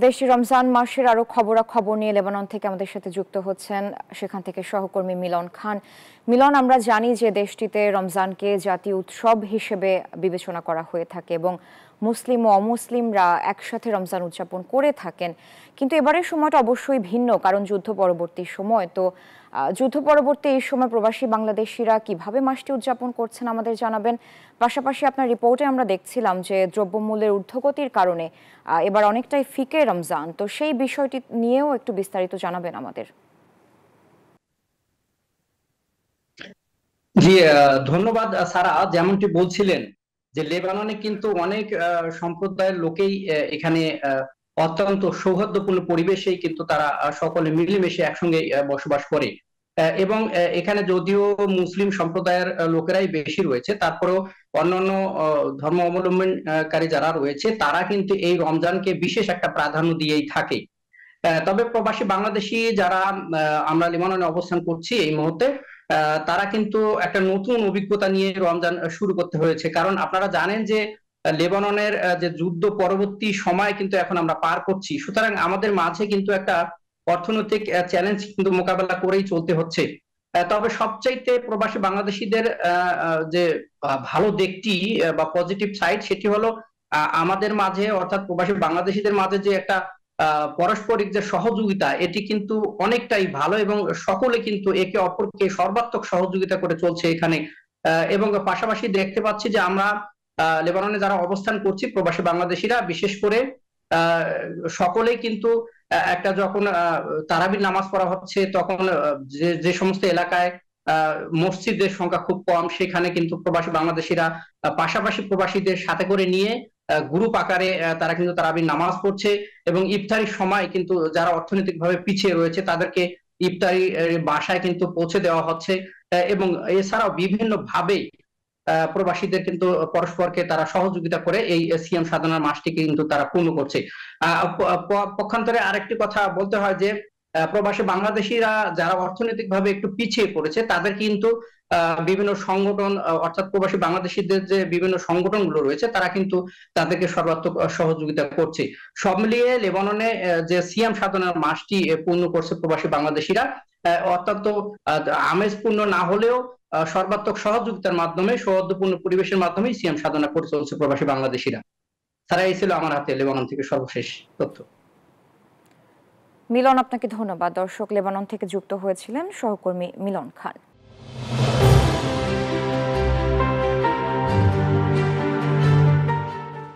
দেশে রমজান মাসের আরো খবরাখবর নিয়ে লেবানন থেকে আমাদের সাথে যুক্ত হচ্ছেন সেখান থেকে সহকর্মী মিলন খান। মিলন, আমরা জানি যে দেশটিতে রমজানকে জাতীয় উৎসব হিসেবে বিবেচনা করা হয়ে থাকে এবং মুসলিম ও অমুসলিমরা একসাথে রমজান উদযাপন করে থাকেন, কিন্তু এবারের সময়টা অবশ্যই ভিন্ন, কারণ যুদ্ধ পরবর্তী সময়। তো যুদ্ধ পরবর্তী এই সময় প্রবাসী বাংলাদেশিরা কিভাবে মাসটি উদযাপন করছেন আমাদের জানাবেন। পাশাপাশি আপনার রিপোর্টে আমরা দেখছিলাম যে দ্রব্যমূল্যের ঊর্ধ্বগতির কারণে এবার অনেকটাই ফিকে রমজান, তো সেই বিষয়টি নিয়েও একটু বিস্তারিত জানাবেন আমাদের। জি, ধন্যবাদ সারা। যেমনটি বলছিলেন যে লেবাননে কিন্তু অনেক সম্প্রদায়ের লোকেই এখানে অত্যন্ত সৌহার্দ্যপূর্ণ পরিবেশেই কিন্তু তারা সকলে মিলেমিশে একসঙ্গে বসবাস করে। এবং এখানে যদিও মুসলিম সম্প্রদায়ের লোকেরাই বেশি রয়েছে, তারপরেও অন্যান্য ধর্ম অবলম্বনকারী যারা রয়েছে তারা কিন্তু এই রমজানকে বিশেষ একটা প্রাধান্য দিয়েই থাকে। তবে প্রবাসী বাংলাদেশি যারা আমরা লেবাননে অবস্থান করছি এই মুহূর্তে, তারা কিন্তু একটা নতুন অভিজ্ঞতা নিয়ে রমজান শুরু করতে হয়েছে। কারণ আপনারা জানেন যে লেবাননের যে যুদ্ধ পরবর্তী সময় কিন্তু এখন আমরা পার করছি, সুতরাং আমাদের মাঝে কিন্তু একটা অর্থনৈতিক চ্যালেঞ্জ কিন্তু মোকাবেলা করেই চলতে হচ্ছে। তবে সবচাইতে প্রবাসী বাংলাদেশিদের যে ভালো দিকটি বা পজিটিভ সাইড, সেটি হলো আমাদের মাঝে অর্থাৎ প্রবাসী বাংলাদেশিদের মাঝে যে একটা পারস্পরিক যে সহযোগিতা, এটি কিন্তু অনেকটাই ভালো এবং সকলে কিন্তু একে অপরকে সর্বাত্মক সহযোগিতা করে চলছে এখানে। এবং পাশাপাশি দেখতে পাচ্ছি যে আমরা লেবাননে যারা অবস্থান করছি প্রবাসী বাংলাদেশিরা বিশেষ করে আহ সকলেই কিন্তু একটা যখন তারাবির নামাজ পড়া হচ্ছে তখন যে যে সমস্ত এলাকায় মসজিদের সংখ্যা খুব কম, সেখানে কিন্তু প্রবাসী বাংলাদেশিরা পাশাপাশি প্রবাসীদের সাথে করে নিয়ে গ্রুপ আকারে তারা কিন্তু তারাবির নামাজ পড়ছে। এবং ইফতারির সময় কিন্তু যারা অর্থনৈতিকভাবে পিছিয়ে রয়েছে তাদেরকে ইফতারি বাসায় কিন্তু পৌঁছে দেওয়া হচ্ছে। এবং এছাড়াও বিভিন্ন ভাবে প্রবাসীদের কিন্তু পরস্পরকে তারা সহযোগিতা করে এই সিএম সাধনার মাসটিকে কিন্তু তারা পূর্ণ করছে। পক্ষান্তরে আরেকটি কথা বলতে হয় যে প্রবাসী বাংলাদেশিরা যারা অর্থনৈতিকভাবে একটু পিছিয়ে পড়েছে তাদের কিন্তু বিভিন্ন সংগঠন, অর্থাৎ প্রবাসী বাংলাদেশিদের যে বিভিন্ন সংগঠনগুলো রয়েছে তারা কিন্তু তাদেরকে সর্বাত্মক সহযোগিতা করছে। সব মিলিয়ে লেবাননে যে সিয়াম সাধনার মাসটি পূর্ণ করছে প্রবাসী বাংলাদেশিরা, অত্যন্ত আমেজপূর্ণ না হলেও সর্বাত্মক সহযোগিতার মাধ্যমে সৌহার্দ্যপূর্ণ পরিবেশের মাধ্যমে সিয়াম সাধনা করে চলছে প্রবাসী বাংলাদেশিরা। তারা এই ছিল আমার হাতে লেবানন থেকে সর্বশেষ তথ্য। মিলন, আপনাকে ধন্যবাদ। দর্শক, লেবানন থেকে যুক্ত হয়েছিলেন সহকর্মী মিলন খান।